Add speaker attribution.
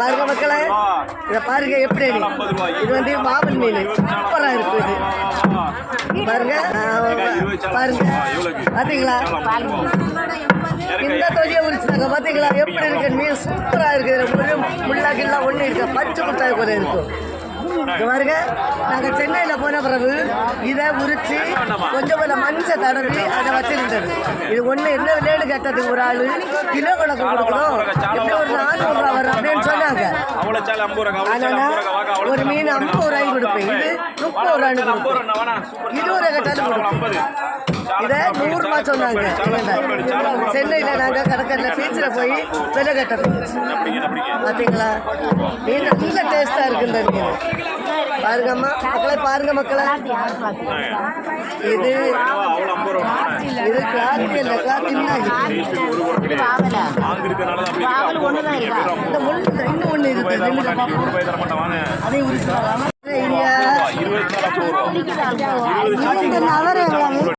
Speaker 1: பாருங்க மக்களே, இதை பாருங்க எப்படி இது வந்து மாவல் மீன் சூப்பராக இருக்கு. இது பாருங்க பாருங்க பார்த்தீங்களா, இந்த தொழியை உரிச்சாங்க பார்த்தீங்களா எப்படி இருக்கு மீன் சூப்பராக இருக்குது. முள்ளாக்கெல்லாம் ஒன்று இருக்கு, பச்சை முட்டாய் போல இருக்கும். பாருங்க, நாங்கள் சென்னையில் போன பிறகு இதை உரிச்சு கொஞ்சம் கொஞ்சம் மஞ்சள் தடவி அதை வச்சிருந்தது. இது ஒன்று என்ன விலைன்னு கேட்டது, ஒரு ஆள் கிலோ கணக்கு கொடுக்கணும், எப்படி ஒரு 400 ரூபா வரும் அப்படின்னு சொன்னாங்க. அதனால ஒரு மீன் 50 ரூபாய்க்கு கொடுப்பேன், இது 30 ரூபான்னு கொடுப்பேன், 20 ரூபா கேட்டாலும் கொடுப்பேன். இதை 100 ரூபா சொன்னாங்க. சென்னையில் நாங்கள் கடற்கரையில் பீச்சில் போய் விலை கட்டணும். பார்த்தீங்களா, மீன் நல்ல டேஸ்டாக இருக்குன்னு மீன். பாருங்கம்மா மக்களை, பாருங்க மக்களை, இது கிளாத்தி இல்லை, கிளாத்தி இன்னும் ஒன்று இருக்கு. அதையும்